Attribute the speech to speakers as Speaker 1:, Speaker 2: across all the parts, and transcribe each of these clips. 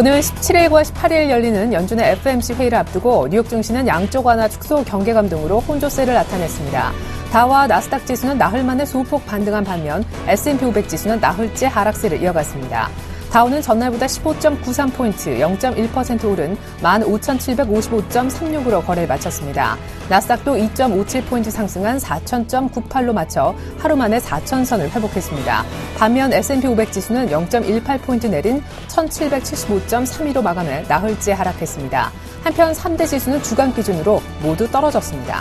Speaker 1: 오늘 17일과 18일 열리는 연준의 FOMC 회의를 앞두고 뉴욕 증시는 양적 완화 축소 경계감 등으로 혼조세를 나타냈습니다. 다우와 나스닥 지수는 나흘 만에 소폭 반등한 반면 S&P 500 지수는 나흘째 하락세를 이어갔습니다. 다우는 전날보다 15.93포인트, 0.1% 오른 15,755.36으로 거래를 마쳤습니다. 나스닥도 2.57포인트 상승한 4,000.98로 맞춰 하루 만에 4,000선을 회복했습니다. 반면 S&P 500 지수는 0.18포인트 내린 1,775.32로 마감해 나흘째 하락했습니다. 한편 3대 지수는 주간 기준으로 모두 떨어졌습니다.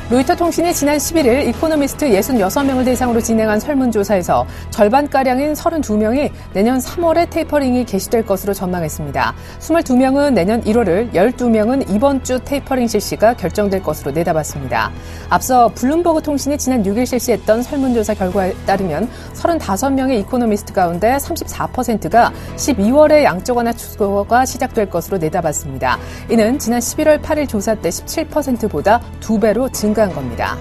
Speaker 1: 로이터 통신이 지난 11일 이코노미스트 66명을 대상으로 진행한 설문조사에서 절반가량인 32명이 내년 3월에 테이퍼링이 개시될 것으로 전망했습니다. 22명은 내년 1월을, 12명은 이번 주 테이퍼링 실시가 결정될 것으로 내다봤습니다. 앞서 블룸버그 통신이 지난 6일 실시했던 설문조사 결과에 따르면 35명의 이코노미스트 가운데 34%가 12월에 양적 완화 축소가 시작될 것으로 내다봤습니다. 이는 지난 11월 8일 조사 때 17%보다 2배로 증가한 겁니다.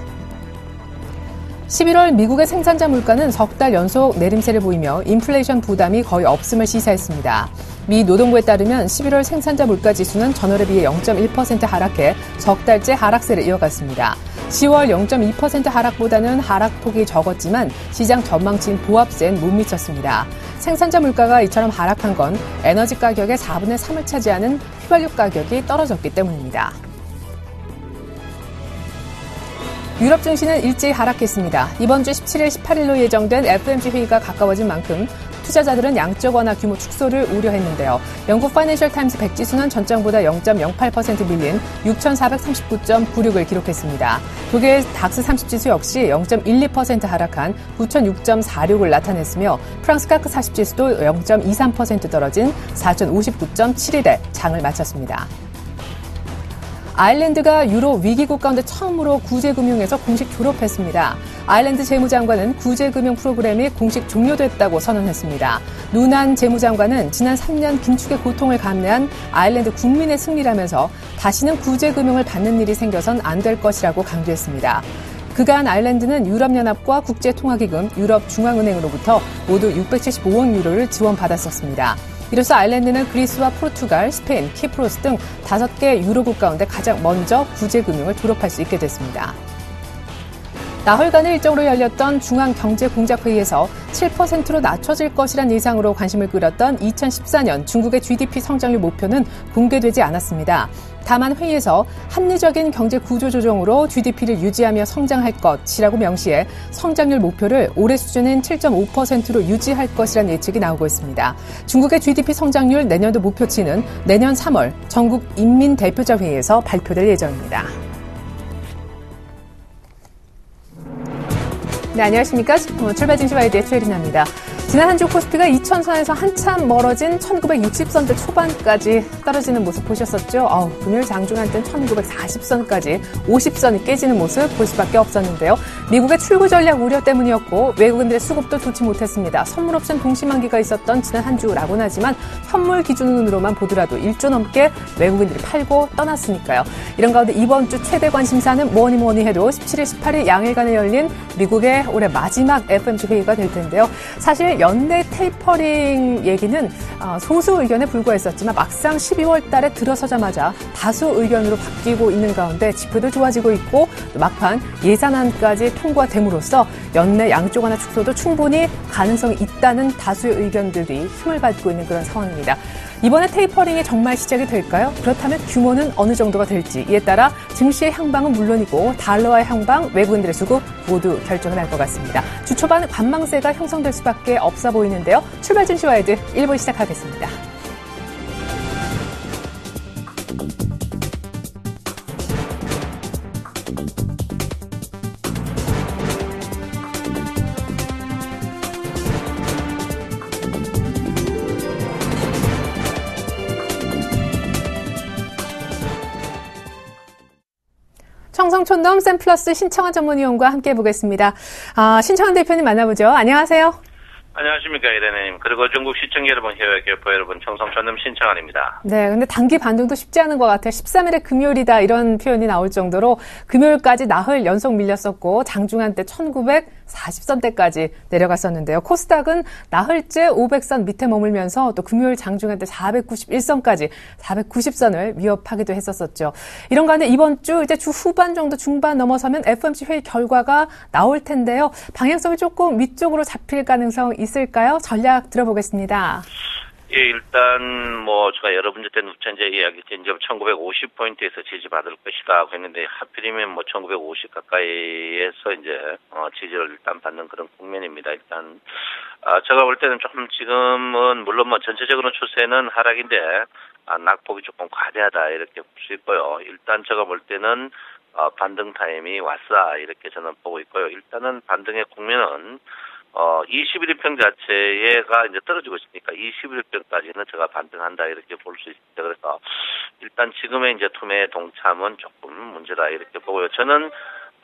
Speaker 1: 11월 미국의 생산자 물가는 석 달 연속 내림세를 보이며 인플레이션 부담이 거의 없음을 시사했습니다. 미 노동부에 따르면 11월 생산자 물가 지수는 전월에 비해 0.1% 하락해 석 달째 하락세를 이어갔습니다. 10월 0.2% 하락보다는 하락폭이 적었지만 시장 전망치인 보합세엔 못 미쳤습니다. 생산자 물가가 이처럼 하락한 건 에너지 가격의 4분의 3을 차지하는 휘발유 가격이 떨어졌기 때문입니다. 유럽 증시는 일제히 하락했습니다. 이번 주 17일, 18일로 예정된 FOMC 회의가 가까워진 만큼 투자자들은 양적 완화 규모 축소를 우려했는데요. 영국 파이낸셜 타임스 100 지수는 전장보다 0.08% 밀린 6,439.96을 기록했습니다. 독일 닥스 30 지수 역시 0.12% 하락한 9,006.46을 나타냈으며 프랑스 카크 40 지수도 0.23% 떨어진 4,059.71에 장을 마쳤습니다. 아일랜드가 유로 위기국 가운데 처음으로 구제금융에서 공식 졸업했습니다. 아일랜드 재무장관은 구제금융 프로그램이 공식 종료됐다고 선언했습니다. 누난 재무장관은 지난 3년 긴축의 고통을 감내한 아일랜드 국민의 승리라면서 다시는 구제금융을 받는 일이 생겨선 안 될 것이라고 강조했습니다. 그간 아일랜드는 유럽연합과 국제통화기금, 유럽중앙은행으로부터 모두 675억 유로를 지원받았었습니다. 이로써 아일랜드는 그리스와 포르투갈, 스페인, 키프로스 등 5개 유로국 가운데 가장 먼저 구제금융을 졸업할 수 있게 됐습니다. 나흘간의 일정으로 열렸던 중앙경제공작회의에서 7%로 낮춰질 것이란 예상으로 관심을 끌었던 2014년 중국의 GDP 성장률 목표는 공개되지 않았습니다. 다만 회의에서 합리적인 경제 구조 조정으로 GDP를 유지하며 성장할 것이라고 명시해 성장률 목표를 올해 수준인 7.5%로 유지할 것이란 예측이 나오고 있습니다. 중국의 GDP 성장률 내년도 목표치는 내년 3월 전국 인민대표자 회의에서 발표될 예정입니다. 네, 안녕하십니까. 출발진시와이드의 최혜린입니다. 지난 한 주 코스피가 2000선에서 한참 멀어진 1960선대 초반까지 떨어지는 모습 보셨었죠? 금요일 장중한 때는 1940선까지 50선이 깨지는 모습 볼 수밖에 없었는데요. 미국의 출구 전략 우려 때문이었고 외국인들의 수급도 좋지 못했습니다. 선물 옵션 동시만기가 있었던 지난 한 주라고는 하지만 현물 기준으로만 보더라도 1조 넘게 외국인들이 팔고 떠났으니까요. 이런 가운데 이번 주 최대 관심사는 뭐니 해도 17일, 18일 양일간에 열린 미국의 올해 마지막 FOMC 회의가 될 텐데요. 사실 연내 테이퍼링 얘기는 소수 의견에 불과했었지만 막상 12월 달에 들어서자마자 다수 의견으로 바뀌고 있는 가운데 지표도 좋아지고 있고 막판 예산안까지 통과됨으로써 연내 양적 완화 축소도 충분히 가능성이 있다는 다수의 의견들이 힘을 받고 있는 그런 상황입니다. 이번에 테이퍼링이 정말 시작이 될까요? 그렇다면 규모는 어느 정도가 될지 이에 따라 증시의 향방은 물론이고 달러와의 향방, 외국인들의 수급 모두 결정을 할 것 같습니다. 주 초반 관망세가 형성될 수밖에 없어 보이는데요. 출발 증시와이드 1부 시작하겠습니다. 청성촌돔 샘플러스 신청한 전문위원과 함께 해보겠습니다. 신청한 대표님 만나보죠. 안녕하세요.
Speaker 2: 안녕하십니까, 이래님. 그리고 전국 시청자 여러분, 해외 교포 여러분, 청성촌놈 신창환입니다.
Speaker 1: 네, 근데 단기 반등도 쉽지 않은 것 같아요. 13일에 금요일이다 이런 표현이 나올 정도로 금요일까지 나흘 연속 밀렸었고 장중한 때 1940선대까지 내려갔었는데요. 코스닥은 나흘째 500선 밑에 머물면서 또 금요일 장중한 때 491선까지 490선을 위협하기도 했었었죠. 이런 가운데 이번 주 이제 주 후반 정도 중반 넘어서면 FOMC 회의 결과가 나올 텐데요. 방향성이 조금 위쪽으로 잡힐 가능성 있을까요? 전략 들어보겠습니다.
Speaker 2: 예, 일단 제가 여러분들 때 누차 이야기 때 1950포인트에서 지지받을 것이다 하고 했는데 하필이면 1950 가까이에서 지지를 일단 받는 그런 국면입니다. 일단 제가 볼 때는 조금 지금은 물론 전체적으로 추세는 하락인데 낙폭이 조금 과대하다 이렇게 볼 수 있고요. 일단 제가 볼 때는 반등 타임이 왔다 이렇게 저는 보고 있고요. 일단은 반등의 국면은 21일평 자체가 이제 떨어지고 있으니까 21일평까지는 제가 반등한다 이렇게 볼 수 있습니다. 그래서 일단 지금의 투매 동참은 조금 문제다 이렇게 보고요. 저는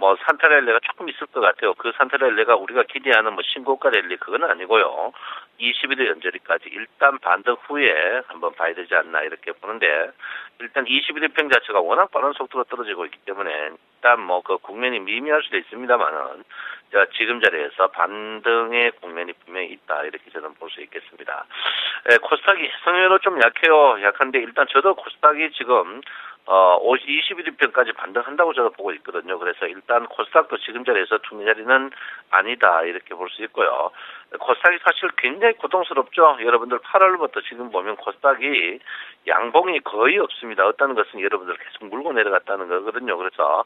Speaker 2: 산타 랠리가 조금 있을 것 같아요. 그 산타 랠리가 우리가 기대하는 신고가 랠리 그건 아니고요. 21일 연저리까지 일단 반등 후에 한번 봐야 되지 않나 이렇게 보는데 일단 21일평 자체가 워낙 빠른 속도로 떨어지고 있기 때문에 일단 그 국면이 미미할 수도 있습니다만은 지금 자리에서 반등의 국면이 분명히 있다 이렇게 저는 볼 수 있겠습니다. 코스닥이 해성외로 좀 약해요. 약한데 일단 저도 코스닥이 지금 21일평까지 반등한다고 저도 보고 있거든요. 그래서 일단 코스닥도 지금 자리에서 투매 자리는 아니다 이렇게 볼 수 있고요. 코스닥이 사실 굉장히 고통스럽죠. 여러분들 8월부터 지금 보면 코스닥이 양봉이 거의 없습니다. 어떤 것은 여러분들 계속 물고 내려갔다는 거거든요. 그래서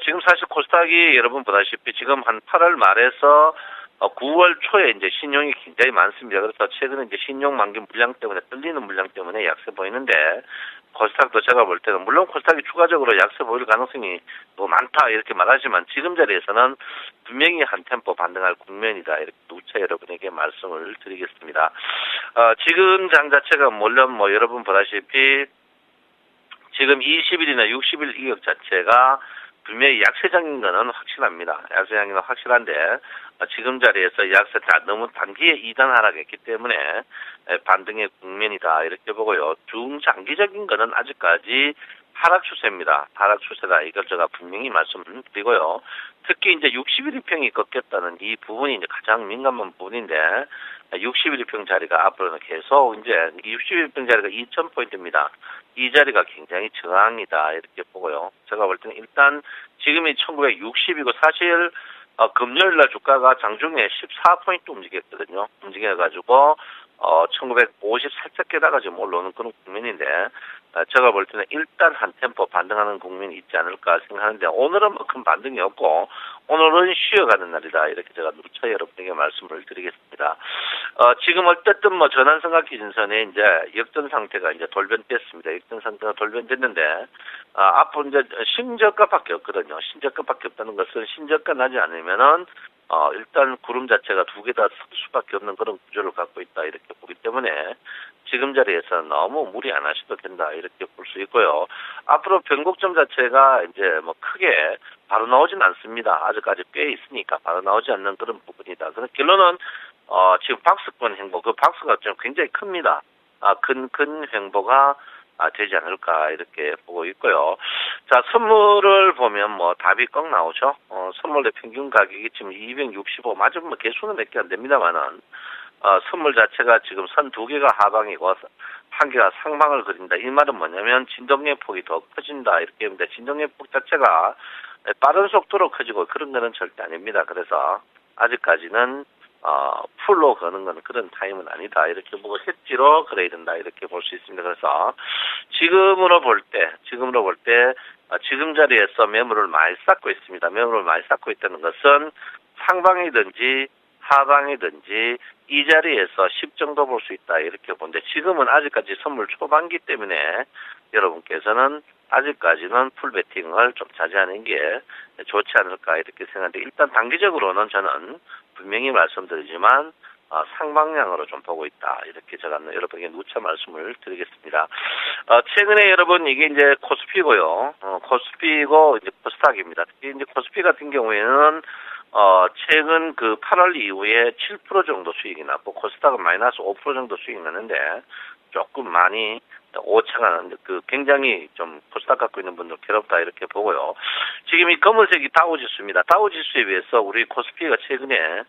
Speaker 2: 지금 사실 코스닥이 여러분 보다시피 지금 한 8월 말에서 9월 초에 신용이 굉장히 많습니다. 그래서 최근에 신용 만기 물량 때문에 떨리는 물량 때문에 약세 보이는데 코스닥도 제가 볼 때는 물론 코스닥이 추가적으로 약세 보일 가능성이 더 많다 이렇게 말하지만 지금 자리에서는 분명히 한 템포 반등할 국면이다 이렇게 누차 여러분에게 말씀을 드리겠습니다. 지금 장 자체가 물론 여러분 보다시피 지금 20일이나 60일 이격 자체가 분명히 약세장인 거는 확실합니다. 약세장인 건 확실한데 지금 자리에서 약세 너무 단기에 2단 하락했기 때문에 반등의 국면이다 이렇게 보고요. 중장기적인 거는 아직까지 하락 추세입니다. 하락 추세다. 이걸 제가 분명히 말씀드리고요. 특히 60일평이 꺾였다는 이 부분이 가장 민감한 부분인데 61일평 자리가 앞으로는 계속 60일평 자리가 2,000포인트입니다. 이 자리가 굉장히 저항이다 이렇게 보고요. 제가 볼 때는 일단 지금이 1960이고 사실 금요일날 주가가 장중에 14포인트 움직였거든요. 움직여가지고 1950 살짝 깨다가 지금 올라오는 그런 국면인데 제가 볼 때는 일단 한 템포 반등하는 국면이 있지 않을까 생각하는데 오늘은 큰 반등이 없고 오늘은 쉬어가는 날이다 이렇게 제가 누차 여러분에게 말씀을 드리겠습니다. 지금 어쨌든 전환선과 기준선에 역전 상태가 돌변됐습니다. 역전 상태가 돌변됐는데 앞으로 신저가밖에 없거든요. 신저가밖에 없다는 것은 신저가 나지 않으면은 일단 구름 자체가 두 개 다 설 수밖에 없는 그런 구조를 갖고 있다 이렇게 보기 때문에 지금 자리에서 너무 무리 안 하셔도 된다 이렇게 볼 수 있고요. 앞으로 변곡점 자체가 크게 바로 나오진 않습니다. 아직까지 꽤 있으니까 바로 나오지 않는 그런 부분이다. 그래서 결론은 지금 박스권 횡보 그 박스가 좀 굉장히 큽니다. 큰 횡보가 되지 않을까 이렇게 보고 있고요. 자, 선물을 보면 답이 꼭 나오죠. 선물의 평균 가격이 지금 265 맞으면 개수는 몇 개 안 됩니다만은 선물 자체가 지금 선 두 개가 하방이고 한 개가 상방을 그린다. 이 말은 뭐냐면 진동의 폭이 더 커진다 이렇게 합니다. 진동의 폭 자체가 빠른 속도로 커지고 그런 거는 절대 아닙니다. 그래서 아직까지는 풀로 거는 건 그런 타임은 아니다 이렇게 보고 해지로 그래야 된다 이렇게 볼 수 있습니다. 그래서 지금으로 볼 때 지금 자리에서 매물을 많이 쌓고 있습니다. 매물을 많이 쌓고 있다는 것은 상방이든지 하방이든지 이 자리에서 10 정도 볼 수 있다 이렇게 보는데 지금은 아직까지 선물 초반기 때문에 여러분께서는 아직까지는 풀베팅을 좀 자제하는 게 좋지 않을까 이렇게 생각하는데 일단 단기적으로는 저는 분명히 말씀드리지만 상방향으로 좀 보고 있다 이렇게 제가 여러분에게 누차 말씀을 드리겠습니다. 최근에 여러분 이게 코스피고요. 코스피고 코스닥입니다. 특히 코스피 같은 경우에는 최근 그 8월 이후에 7% 정도 수익이 났고, 코스닥은 마이너스 5% 정도 수익이 났는데, 조금 많이 오차가 굉장히 좀 코스닥 갖고 있는 분들 괴롭다 이렇게 보고요. 지금 이 검은색이 다우지수입니다. 다우지수에 비해서 우리 코스피가 최근에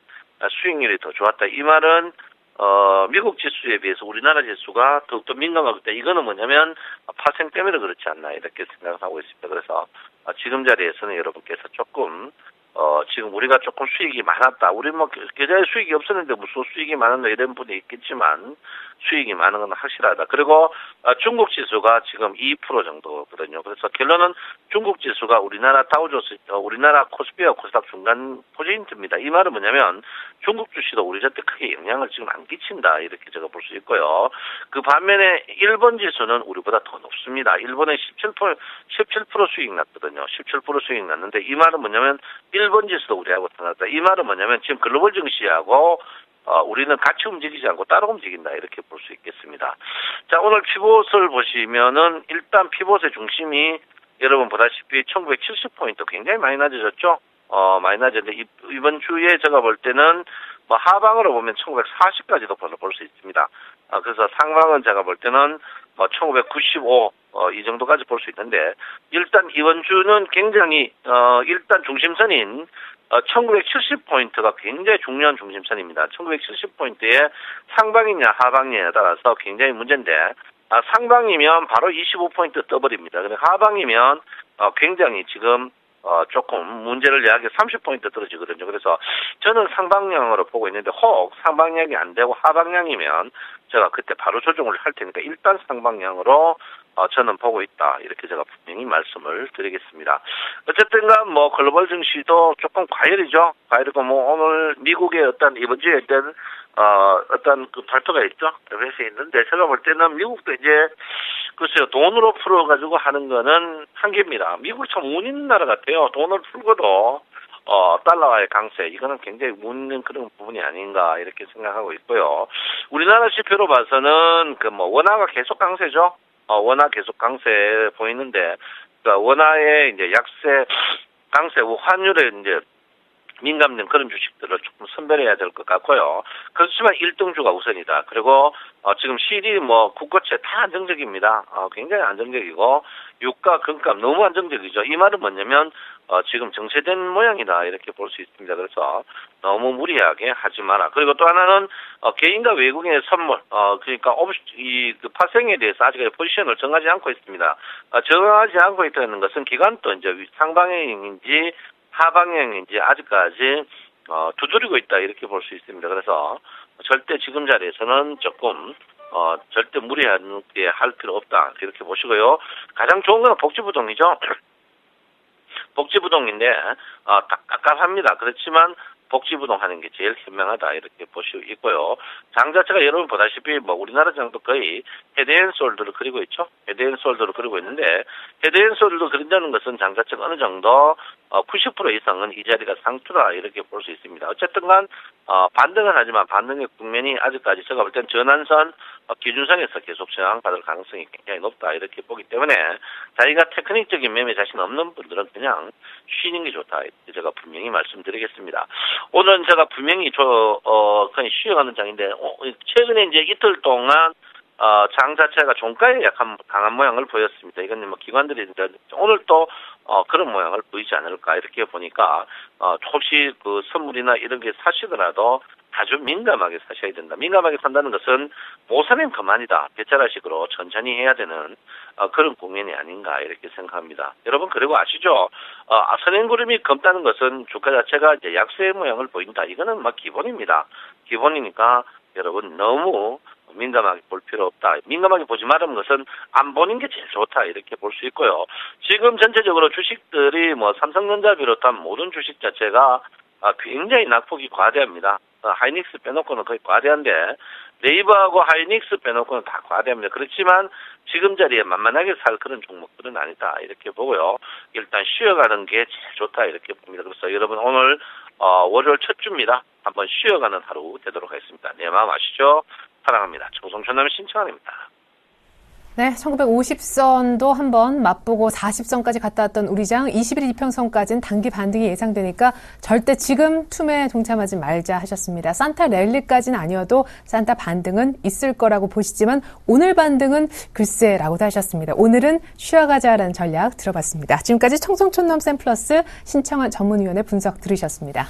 Speaker 2: 수익률이 더 좋았다. 이 말은 미국 지수에 비해서 우리나라 지수가 더욱더 민감하기 때문에 이거는 뭐냐면 파생 때문에 그렇지 않나 이렇게 생각을 하고 있습니다. 그래서 지금 자리에서는 여러분께서 조금 지금 우리가 조금 수익이 많았다. 우리 뭐 계좌에 수익이 없었는데 무슨 수익이 많았나 이런 분이 있겠지만 수익이 많은 건 확실하다. 그리고 중국 지수가 지금 2% 정도거든요. 그래서 결론은 중국 지수가 우리나라 다우존스, 우리나라 코스피와 코스닥 중간 포인트입니다. 이 말은 뭐냐면 중국 주식도 우리한테 크게 영향을 지금 안 끼친다. 이렇게 제가 볼 수 있고요. 그 반면에 일본 지수는 우리보다 더 높습니다. 일본에 17% 수익 났거든요. 17% 수익 났는데 이 말은 뭐냐면 일본 지수도 우리하고 달랐다. 이 말은 뭐냐면 지금 글로벌 증시하고 우리는 같이 움직이지 않고 따로 움직인다 이렇게 볼 수 있겠습니다. 자, 오늘 피봇을 보시면은 일단 피봇의 중심이 여러분 보다시피 1970포인트 굉장히 많이 낮아졌죠. 많이 낮았는데 이번 주에 제가 볼 때는 뭐 하방으로 보면 1940까지도 볼 수 있습니다. 그래서 상방은 제가 볼 때는 1995 이 정도까지 볼 수 있는데 일단 이번 주는 굉장히 일단 중심선인 1970포인트가 굉장히 중요한 중심선입니다. 1970포인트에 상방이냐 하방이냐에 따라서 굉장히 문제인데 상방이면 바로 25포인트 떠버립니다. 근데 하방이면 굉장히 지금 조금 문제를 야기해 30포인트 떨어지거든요. 그래서 저는 상방향으로 보고 있는데 혹 상방향이 안 되고 하방향이면 제가 그때 바로 조정을 할 테니까 일단 상방향으로 저는 보고 있다. 이렇게 제가 분명히 말씀을 드리겠습니다. 어쨌든간 뭐 글로벌 증시도 조금 과열이죠. 과열이고 뭐 오늘 미국의 어떤 이번 주에 어떤 그 발표가 있죠. 그래서 있는데 제가 볼 때는 미국도 이제 글쎄요 돈으로 풀어가지고 하는 거는 한계입니다. 미국 참 운 있는 나라 같아요. 돈을 풀고도 달러와의 강세 이거는 굉장히 운 있는 그런 부분이 아닌가 이렇게 생각하고 있고요. 우리나라 지표로 봐서는 그 뭐 원화가 계속 강세죠. 원화 계속 강세 보이는데, 그러니까 원화의 이제 약세, 강세 후 환율에 이제 민감된 그런 주식들을 조금 선별해야 될 것 같고요. 그렇지만 1등주가 우선이다. 그리고 지금 실이 뭐 국고채 다 안정적입니다. 굉장히 안정적이고 유가, 금값 너무 안정적이죠. 이 말은 뭐냐면 지금 정체된 모양이다 이렇게 볼 수 있습니다. 그래서 너무 무리하게 하지 마라. 그리고 또 하나는 개인과 외국인의 선물, 그러니까 그 파생에 대해서 아직 포지션을 정하지 않고 있습니다. 정하지 않고 있다는 것은 기간도 이제 상방향인지 하방향인지 아직까지 두드리고 있다 이렇게 볼 수 있습니다. 그래서 절대 지금 자리에서는 조금 절대 무리하게 할 필요 없다 이렇게 보시고요. 가장 좋은 건 복지부동이죠. 복지부동인데 깝깝합니다. 그렇지만 복지부동 하는 게 제일 현명하다 이렇게 보시고 있고요. 장 자체가 여러분 보다시피 뭐 우리나라 장도 거의 헤드앤솔더를 그리고 있죠. 헤드앤솔더를 그리고 있는데 헤드앤솔더 그린다는 것은 장 자체가 어느 정도 90% 이상은 이 자리가 상투라 이렇게 볼 수 있습니다. 어쨌든간 반등은 하지만 반등의 국면이 아직까지 제가 볼 땐 전환선 기준선에서 계속 저항받을 가능성이 굉장히 높다 이렇게 보기 때문에 자기가 테크닉적인 매매 자신 없는 분들은 그냥 쉬는 게 좋다 이렇게 제가 분명히 말씀드리겠습니다. 오늘은 제가 분명히 그냥 쉬어가는 장인데 최근에 이제 이틀 동안 장 자체가 종가에 약간 강한 모양을 보였습니다. 이건 뭐 기관들이 오늘 또 그런 모양을 보이지 않을까 이렇게 보니까 혹시 그 선물이나 이런 게 사시더라도 아주 민감하게 사셔야 된다. 민감하게 산다는 것은 못 사면 그만이다. 배차라식으로 천천히 해야 되는 그런 국면이 아닌가 이렇게 생각합니다. 여러분 그리고 아시죠? 선행구름이 검다는 것은 주가 자체가 이제 약세 모양을 보인다. 이거는 막 기본입니다. 기본이니까 여러분 너무 민감하게 볼 필요 없다. 민감하게 보지 말라는 것은 안 보는 게 제일 좋다 이렇게 볼 수 있고요. 지금 전체적으로 주식들이 뭐 삼성전자 비롯한 모든 주식 자체가 굉장히 낙폭이 과대합니다. 하이닉스 빼놓고는 거의 과대한데 네이버하고 하이닉스 빼놓고는 다 과대합니다. 그렇지만 지금 자리에 만만하게 살 그런 종목들은 아니다 이렇게 보고요. 일단 쉬어가는 게 제일 좋다 이렇게 봅니다. 그래서 여러분 오늘 월요일 첫 주입니다. 한번 쉬어가는 하루 되도록 하겠습니다. 내 마음 아시죠? 사랑합니다. 정성천남의 신청합니다.
Speaker 1: 네, 1950선도 한번 맛보고 40선까지 갔다 왔던 우리 장 21일 이평선까지는 단기 반등이 예상되니까 절대 지금 툼에 동참하지 말자 하셨습니다. 산타 랠리까지는 아니어도 산타 반등은 있을 거라고 보시지만 오늘 반등은 글쎄라고도 하셨습니다. 오늘은 쉬어가자라는 전략 들어봤습니다. 지금까지 청송촌놈 샘플러스 신청한 전문위원의 분석 들으셨습니다.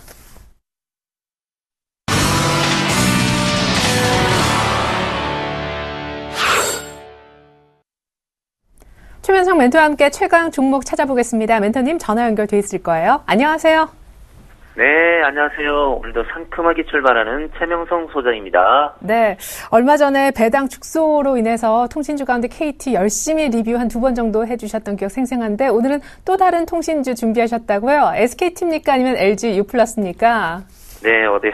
Speaker 1: 최면성 멘토와 함께 최강 종목 찾아보겠습니다. 멘토님 전화 연결돼 있을 거예요. 안녕하세요.
Speaker 3: 네, 안녕하세요. 오늘도 상큼하게 출발하는 최명성 소장입니다.
Speaker 1: 네, 얼마 전에 배당 축소로 인해서 통신주 가운데 KT 열심히 리뷰 한 2번 정도 해주셨던 기억 생생한데 오늘은 또 다른 통신주 준비하셨다고요? SKT입니까? 아니면 LG U+입니까?
Speaker 3: 네, 어디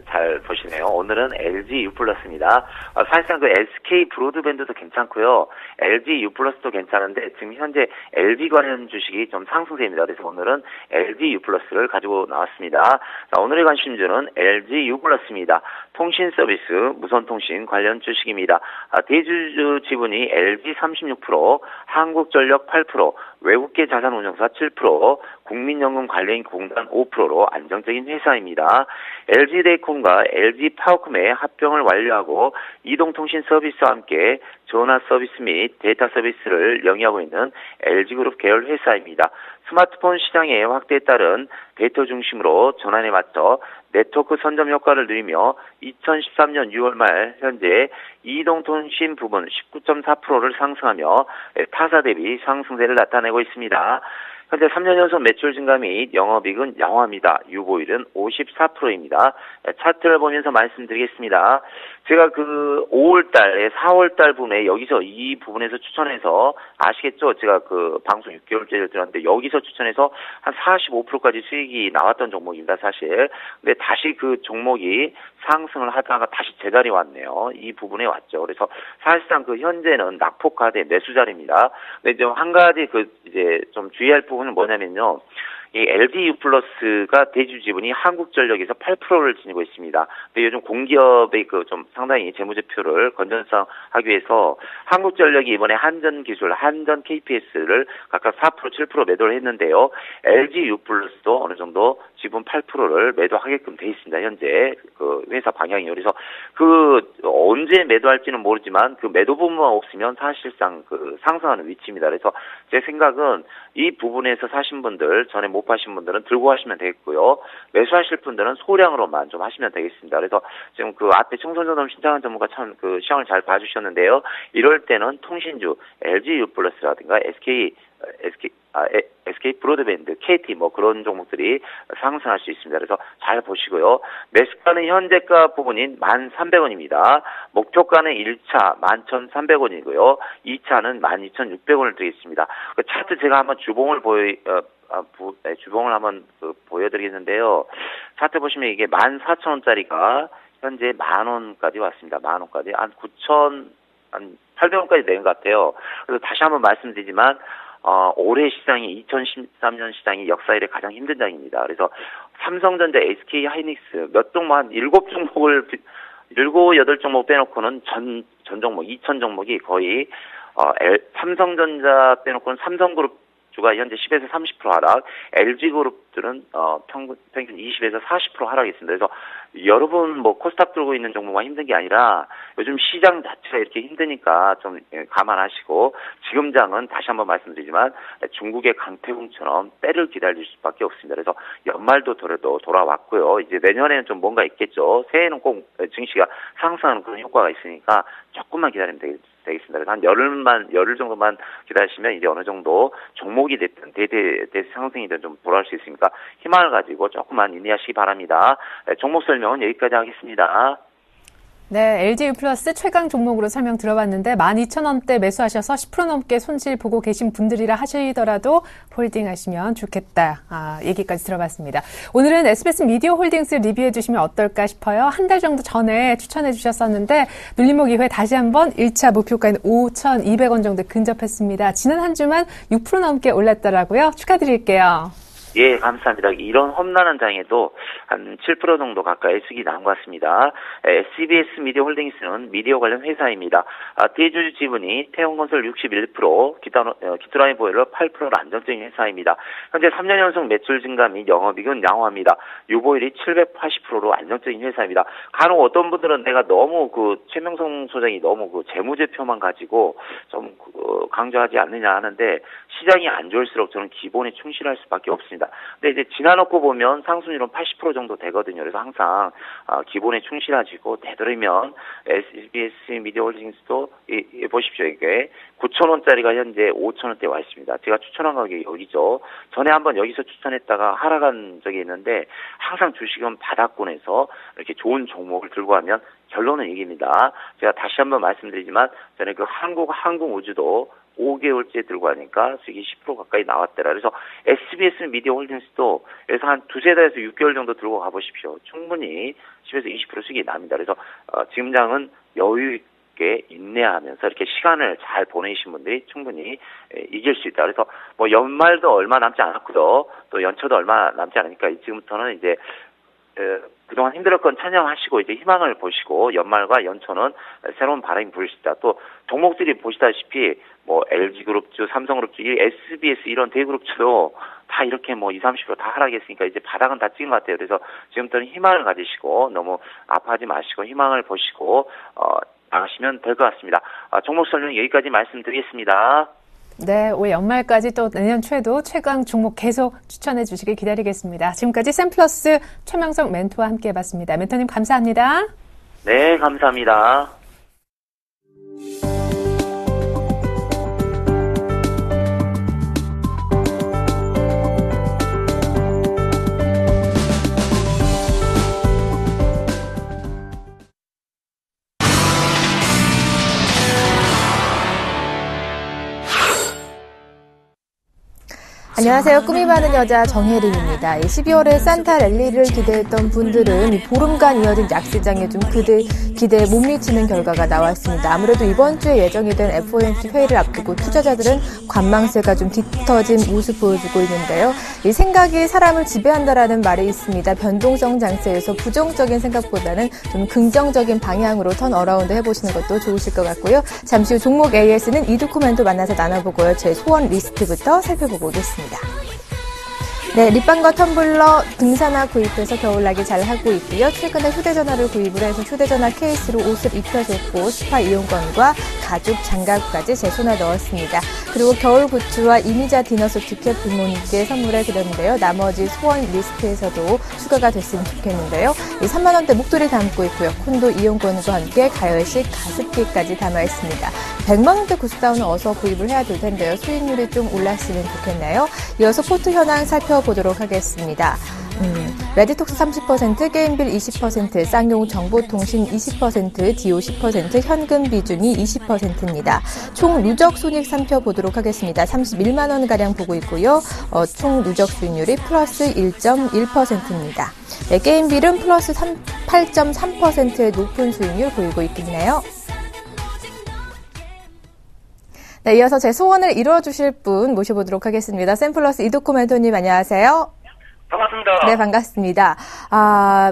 Speaker 3: 잘 보시네요. 오늘은 LG U+입니다. 사실상 그 SK 브로드밴드도 괜찮고요. LG U+도 괜찮은데 지금 현재 LG 관련 주식이 좀 상승세입니다. 그래서 오늘은 LG U+를 가지고 나왔습니다. 자, 오늘의 관심주는 LG U+입니다. 통신 서비스, 무선통신 관련 주식입니다. 대주주 지분이 LG 36%, 한국전력 8%, 외국계 자산운용사 7%, 국민연금 관련 공단 5%로 안정적인 회사입니다. LG데이콤과 LG파워컴의 합병을 완료하고 이동통신 서비스와 함께 전화 서비스 및 데이터 서비스를 영위하고 있는 LG그룹 계열 회사입니다. 스마트폰 시장의 확대에 따른 데이터 중심으로 전환에 맞춰 네트워크 선점 효과를 누리며 2013년 6월 말 현재 이동통신 부분 19.4%를 상승하며 타사 대비 상승세를 나타내고 있습니다. 현재 3년 연속 매출 증가 및 영업이익은 양호합니다. 유보율은 54%입니다. 차트를 보면서 말씀드리겠습니다. 제가 그 5월달에 4월달 부분에 여기서 이 부분에서 추천해서 아시겠죠? 제가 그 방송 6개월째를 들었는데 여기서 추천해서 한 45%까지 수익이 나왔던 종목입니다. 사실. 근데 다시 그 종목이 상승을 하다가 다시 제자리 왔네요. 이 부분에 왔죠. 그래서 사실상 그 현재는 낙폭과대 매수 자리입니다. 근데 좀 한 가지 그 이제 좀 주의할 부분은 뭐냐면요. 이 LG U+가 대주 지분이 한국전력에서 8%를 지니고 있습니다. 근데 요즘 공기업의 그 좀 상당히 재무제표를 건전성하기 위해서 한국전력이 이번에 한전기술, 한전 KPS를 각각 4%, 7% 매도를 했는데요. LG U+도 어느 정도 지분 8%를 매도하게끔 돼 있습니다. 현재 그 회사 방향이. 그래서 그 언제 매도할지는 모르지만 그 매도 부분만 없으면 사실상 그 상승하는 위치입니다. 그래서 제 생각은 이 부분에서 사신 분들, 전에 못 파신 분들은 들고 하시면 되겠고요. 매수하실 분들은 소량으로만 좀 하시면 되겠습니다. 그래서 지금 그 앞에 청소년점 신청한 전문가 참 그 시황을 잘 봐주셨는데요. 이럴 때는 통신주, LG U+라든가 SK 브로드밴드, KT 뭐 그런 종목들이 상승할 수 있습니다. 그래서 잘 보시고요. 매수가는 현재가 부분인 1,300원입니다. 목표가는 1차 11,300원이고요. 2차는 12,600원을 드리겠습니다. 그 차트 제가 한번 주봉을 주봉을 한번 보여드리겠는데요. 차트 보시면 이게 14,000원짜리가 현재 10,000원까지 왔습니다. 10,000원까지 한 800원까지 내린 것 같아요. 그래서 다시 한번 말씀드리지만 올해 시장이 2013년 시장이 역사 이래 가장 힘든 장입니다. 그래서 삼성전자, SK 하이닉스 몇 종목 한 7종목을 7, 8종목 빼놓고는 전 종목 2,000 종목이 거의 삼성전자 빼놓고는 삼성그룹 주가 현재 10에서 30% 하락, LG그룹들은 평균 20에서 40% 하락했습니다. 그래서 여러분 뭐 코스닥 들고 있는 종목만 힘든 게 아니라 요즘 시장 자체가 이렇게 힘드니까 좀 감안하시고 지금 장은 다시 한번 말씀드리지만 중국의 강태공처럼 때를 기다릴 수밖에 없습니다. 그래서 연말도 돌아왔고요. 이제 내년에는 좀 뭔가 있겠죠. 새해는 꼭 증시가 상승하는 그런 효과가 있으니까 조금만 기다리면 되겠습니다. 그래서 한 열흘 정도만 기다리시면 이제 어느 정도 종목이 됐든 대대 상승이든 좀 돌아올 수 있으니까 희망을 가지고 조금만 인내하시기 바랍니다. 종목 설명은 여기까지 하겠습니다.
Speaker 1: 네, LG U+ 최강 종목으로 설명 들어봤는데 12,000원대 매수하셔서 10% 넘게 손실 보고 계신 분들이라 하시더라도 홀딩하시면 좋겠다. 얘기까지 들어봤습니다. 오늘은 SBS 미디어 홀딩스 리뷰해 주시면 어떨까 싶어요. 한 달 정도 전에 추천해 주셨었는데 눌림목 이후에 다시 한번 1차 목표가인 5,200원 정도 근접했습니다. 지난 한 주만 6% 넘게 올랐더라고요. 축하드릴게요.
Speaker 3: 예, 감사합니다. 이런 험난한 장에도 한 7% 정도 가까이 수익이 나온 것 같습니다. SBS 미디어 홀딩스는 미디어 관련 회사입니다. 대주주 지분이 태형건설 61%, 기토라인 보일러 8%로 안정적인 회사입니다. 현재 3년 연속 매출 증가 및 영업이익은 양호합니다. 유보율이 780%로 안정적인 회사입니다. 간혹 어떤 분들은 내가 너무 최명성 소장이 너무 재무제표만 가지고 좀 강조하지 않느냐 하는데, 시장이 안 좋을수록 저는 기본에 충실할 수밖에 없습니다. 근데 이제 지나놓고 보면 상승률은 80% 정도 되거든요. 그래서 항상 기본에 충실하시고, 되도록이면 SBS 미디어 홀딩스도 보십시오. 이게 9,000원짜리가 현재 5,000원대에 와 있습니다. 제가 추천한 가격이 여기죠. 전에 한번 여기서 추천했다가 하락한 적이 있는데, 항상 주식은 바닥권에서 이렇게 좋은 종목을 들고 가면 결론은 이깁니다. 제가 다시 한번 말씀드리지만, 저는 항공우주도 5개월째 들고 가니까 수익이 10% 가까이 나왔더라. 그래서 SBS 미디어 홀딩스도 여기서 한 두세 달에서 6개월 정도 들고 가보십시오. 충분히 10에서 20% 수익이 납니다. 그래서 지금 장은 여유 있게 인내하면서 이렇게 시간을 잘 보내신 분들이 충분히 이길 수 있다. 그래서 연말도 얼마 남지 않았고요. 또 연초도 얼마 남지 않으니까 지금부터는 이제 그동안 힘들었건 찬양하시고 이제 희망을 보시고, 연말과 연초는 새로운 바람이 불 수 있다. 또 종목들이 보시다시피 LG그룹주, 삼성그룹주, SBS 이런 대그룹주도 다 이렇게 20-30% 다 하락했으니까 이제 바닥은 다 찍은 것 같아요. 그래서 지금부터는 희망을 가지시고 너무 아파하지 마시고 희망을 보시고 나가시면 될 것 같습니다. 종목 설명 여기까지 말씀드리겠습니다.
Speaker 1: 네, 올 연말까지 또 내년 초에도 최강 종목 계속 추천해 주시길 기다리겠습니다. 지금까지 샘플러스 최명성 멘토와 함께 해봤습니다. 멘토님 감사합니다.
Speaker 3: 네, 감사합니다.
Speaker 4: 안녕하세요. 꿈이 많은 여자 정혜림입니다. 12월에 산타 랠리를 기대했던 분들은 보름간 이어진 약시장에 좀 기대에 못 미치는 결과가 나왔습니다. 아무래도 이번 주에 예정이 된 FOMC 회의를 앞두고 투자자들은 관망세가 좀 짙어진 모습 보여주고 있는데요. 이 생각이 사람을 지배한다라는 말이 있습니다. 변동성 장세에서 부정적인 생각보다는 좀 긍정적인 방향으로 턴어라운드 해보시는 것도 좋으실 것 같고요. 잠시 후 종목 AS는 이두코멘토 만나서 나눠보고요. 제 소원 리스트부터 살펴보고 오겠습니다. 네, 립밤과 텀블러 등산화 구입해서 겨울나기 잘 하고 있고요. 최근에 휴대전화를 구입을 해서 휴대전화 케이스로 옷을 입혀줬고, 스파 이용권과 가죽 장갑까지 제 손에 넣었습니다. 그리고 겨울 굿즈와 이미자 디너스 티켓 부모님께 선물해 드렸는데요. 나머지 소원 리스트에서도 추가가 됐으면 좋겠는데요. 이 3만 원대 목도리 담고 있고요. 콘도 이용권과 함께 가열식 가습기까지 담아 있습니다. 100만 원대 구스다운은 어서 구입을 해야 될 텐데요. 수익률이 좀 올랐으면 좋겠네요. 이어서 포트 현황 살펴보도록 하겠습니다. 레디톡스 30%, 게임빌 20%, 쌍용 정보통신 20%, 디오 10%, 현금 비중이 20%입니다. 총 누적 손익 살펴보도록 하겠습니다. 31만 원가량 보고 있고요. 총 누적 수익률이 플러스 1.1%입니다. 네, 게임빌은 플러스 8.3%의 높은 수익률 보이고 있겠네요. 네, 이어서 제 소원을 이루어주실 분 모셔보도록 하겠습니다. 샘플러스 이두코멘토님 안녕하세요.
Speaker 5: 반갑습니다.
Speaker 4: 네, 반갑습니다.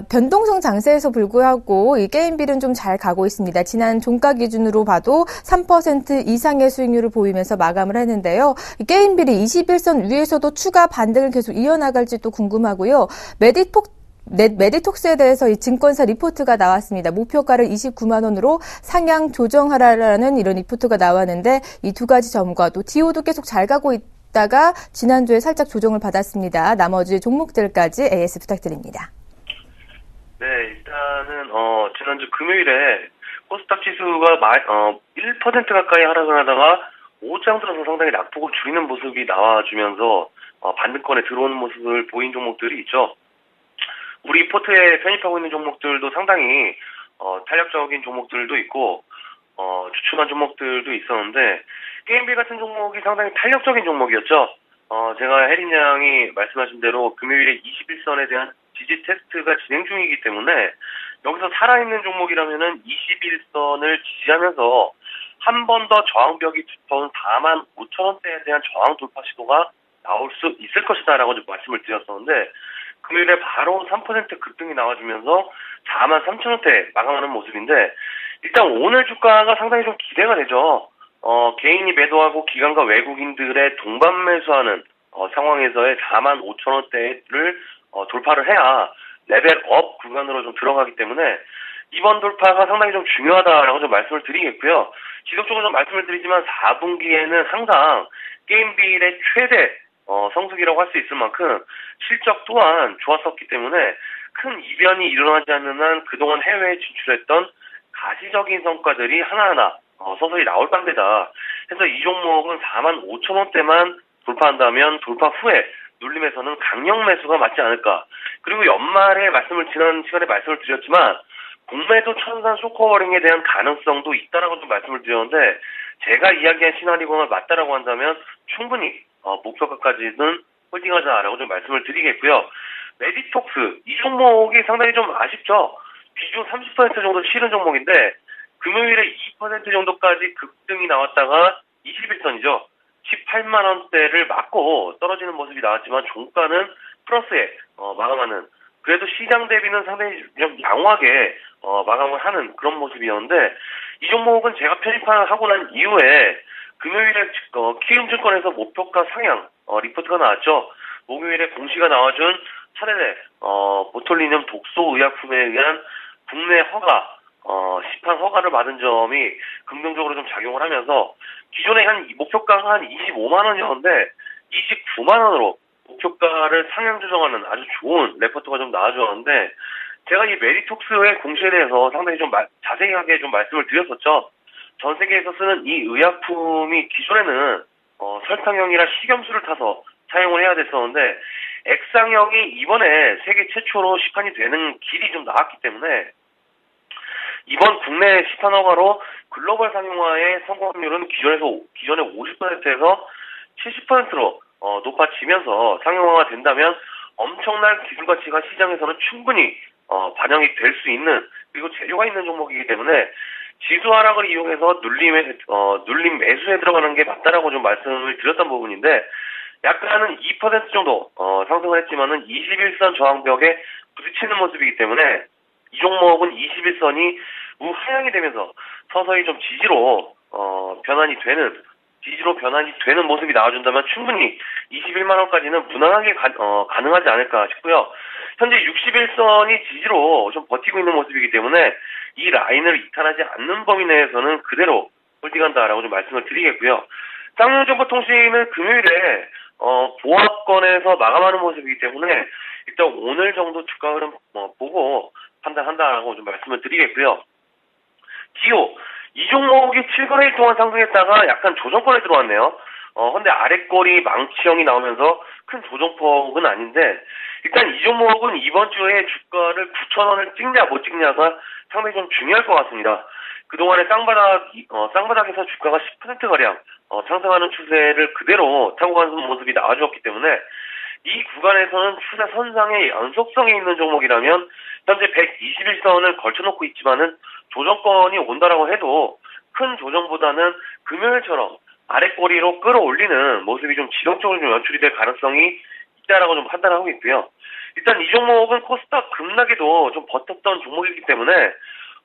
Speaker 4: 변동성 장세에서 불구하고 이 게임빌은 좀 잘 가고 있습니다. 지난 종가 기준으로 봐도 3% 이상의 수익률을 보이면서 마감을 했는데요. 이 게임빌이 21선 위에서도 추가 반등을 계속 이어나갈지 또 궁금하고요. 메디톡스에 대해서 이 증권사 리포트가 나왔습니다. 목표가를 29만 원으로 상향 조정하라라는 이런 리포트가 나왔는데, 이 두 가지 점과 또 디오도 계속 잘 가고 있다가 지난주에 살짝 조정을 받았습니다. 나머지 종목들까지 AS 부탁드립니다.
Speaker 5: 네, 일단은 지난주 금요일에 코스닥 지수가 1% 가까이 하락을 하다가 오장 들어서 상당히 낙폭을 줄이는 모습이 나와주면서 반등권에 들어오는 모습을 보인 종목들이 있죠. 우리 포트에 편입하고 있는 종목들도 상당히 탄력적인 종목들도 있고 주춤한 종목들도 있었는데, 게임빌 같은 종목이 상당히 탄력적인 종목이었죠. 제가 혜린 양이 말씀하신 대로 금요일에 21선에 대한 지지 테스트가 진행 중이기 때문에 여기서 살아있는 종목이라면은 21선을 지지하면서 한 번 더 저항벽이 두터운 45,000원대에 대한 저항 돌파 시도가 나올 수 있을 것이다라고 좀 말씀을 드렸었는데, 금요일에 바로 3% 급등이 나와주면서 43,000원대 마감하는 모습인데 일단 오늘 주가가 상당히 좀 기대가 되죠. 개인이 매도하고 기관과 외국인들의 동반 매수하는 상황에서의 45,000원대를 돌파를 해야 레벨업 구간으로 좀 들어가기 때문에 이번 돌파가 상당히 좀 중요하다라고 좀 말씀을 드리겠고요. 지속적으로 좀 말씀을 드리지만 4분기에는 항상 게임빌의 최대 성수기라고 할 수 있을 만큼 실적 또한 좋았었기 때문에 큰 이변이 일어나지 않는 한 그동안 해외에 진출했던 가시적인 성과들이 하나하나 서서히 나올 반대다. 그래서 이 종목은 45,000원대만 돌파한다면 돌파 후에 눌림에서는 강력 매수가 맞지 않을까. 그리고 연말에 지난 시간에 말씀을 드렸지만 공매도 천산 쇼커버링에 대한 가능성도 있다라고 좀 말씀을 드렸는데 제가 이야기한 시나리오가 맞다라고 한다면 충분히 목표가까지는 홀딩하자라고 좀 말씀을 드리겠고요. 메디톡스 이 종목이 상당히 좀 아쉽죠. 비중 30% 정도 치른 종목인데 금요일에 2% 정도까지 급등이 나왔다가 21선이죠. 18만 원대를 맞고 떨어지는 모습이 나왔지만 종가는 플러스에 마감하는 그래도 시장 대비는 상당히 좀 양호하게 마감을 하는 그런 모습이었는데 이 종목은 제가 편입하고 난 이후에 금요일에 키움증권에서 목표가 상향 리포트가 나왔죠. 목요일에 공시가 나와준 차례대 보톨리늄 독소 의약품에 의한 국내 허가 시판 허가를 받은 점이 긍정적으로 좀 작용을 하면서 기존에 한 목표가가 한 25만 원이었는데 29만 원으로 목표가를 상향 조정하는 아주 좋은 레포트가 좀 나와주었는데 제가 이 메디톡스의 공시에 대해서 상당히 좀 자세하게 좀 말씀을 드렸었죠. 전 세계에서 쓰는 이 의약품이 기존에는 설탕형이라 식염수를 타서 사용을 해야 됐었는데 액상형이 이번에 세계 최초로 시판이 되는 길이 좀 나왔기 때문에 이번 국내 시판 허가로 글로벌 상용화의 성공 확률은 기존의 50%에서 70%로 높아지면서 상용화가 된다면 엄청난 기술 가치가 시장에서는 충분히 반영이 될 수 있는 그리고 재료가 있는 종목이기 때문에 지수 하락을 이용해서 눌림 매수에 들어가는 게 맞다라고 좀 말씀을 드렸던 부분인데 약간은 2% 정도 상승을 했지만은 21선 저항벽에 부딪히는 모습이기 때문에 이 종목은 21선이 우하향이 되면서 서서히 좀 지지로 변환이 되는 모습이 나와준다면 충분히 21만 원까지는 무난하게 가능하지 않을까 싶고요. 현재 61선이 지지로 좀 버티고 있는 모습이기 때문에 이 라인을 이탈하지 않는 범위 내에서는 그대로 홀딩한다라고 좀 말씀을 드리겠고요. 쌍용정보통신은 금요일에 보합권에서 마감하는 모습이기 때문에 일단 오늘 정도 주가 흐름 보고 판단한다라고 좀 말씀을 드리겠고요. 기호 이 종목이 7거래일 동안 상승했다가 약간 조정권에 들어왔네요. 근데 아랫꼬리 망치형이 나오면서 큰 조정폭은 아닌데 일단 이 종목은 이번 주에 주가를 9,000원을 찍냐 못 찍냐가 상당히 좀 중요할 것 같습니다. 그동안에 쌍바닥에서 주가가 10%가량 상승하는 추세를 그대로 타고 가는 모습이 나와주었기 때문에 이 구간에서는 추세 선상의 연속성이 있는 종목이라면 현재 121선을 걸쳐놓고 있지만은 조정권이 온다라고 해도 큰 조정보다는 금요일처럼 아랫꼬리로 끌어올리는 모습이 좀 지속적으로 좀 연출이 될 가능성이 있다라고 좀 판단하고 있고요. 일단 이 종목은 코스닥 급락에도 좀 버텼던 종목이기 때문에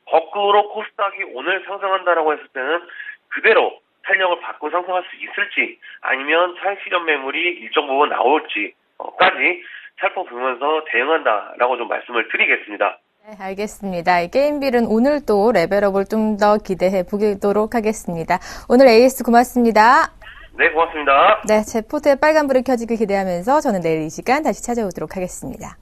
Speaker 5: 거꾸로 코스닥이 오늘 상승한다라고 했을 때는 그대로 탄력을 받고 상승할 수 있을지 아니면 차익 실현 매물이 일정 부분 나올지까지 살펴보면서 대응한다라고 좀 말씀을 드리겠습니다.
Speaker 4: 네, 알겠습니다. 게임빌은 오늘도 레벨업을 좀 더 기대해 보도록 하겠습니다. 오늘 AS 고맙습니다.
Speaker 5: 네, 고맙습니다.
Speaker 4: 네, 제 포트에 빨간불이 켜지길 기대하면서 저는 내일 이 시간 다시 찾아오도록 하겠습니다.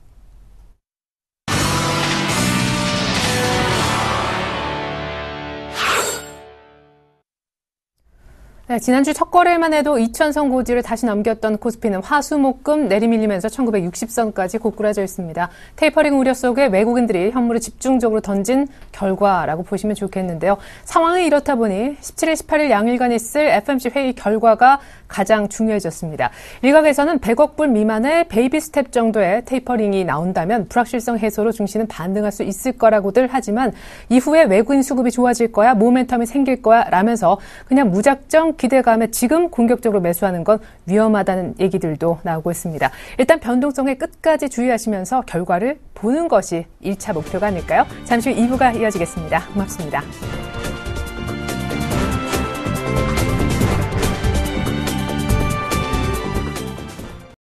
Speaker 1: 네, 지난주 첫 거래일만 해도 2,000선 고지를 다시 넘겼던 코스피는 화수목금 내리밀리면서 1960선까지 고꾸라져 있습니다. 테이퍼링 우려 속에 외국인들이 현물을 집중적으로 던진 결과라고 보시면 좋겠는데요. 상황이 이렇다 보니 17일, 18일 양일간 있을 FOMC 회의 결과가 가장 중요해졌습니다. 일각에서는 100억 불 미만의 베이비 스텝 정도의 테이퍼링이 나온다면 불확실성 해소로 증시는 반등할 수 있을 거라고들 하지만 이후에 외국인 수급이 좋아질 거야, 모멘텀이 생길 거야 라면서 그냥 무작정 기대감에 지금 공격적으로 매수하는 건 위험하다는 얘기들도 나오고 있습니다. 일단 변동성에 끝까지 주의하시면서 결과를 보는 것이 1차 목표가 아닐까요? 잠시 후 2부가 이어지겠습니다. 고맙습니다.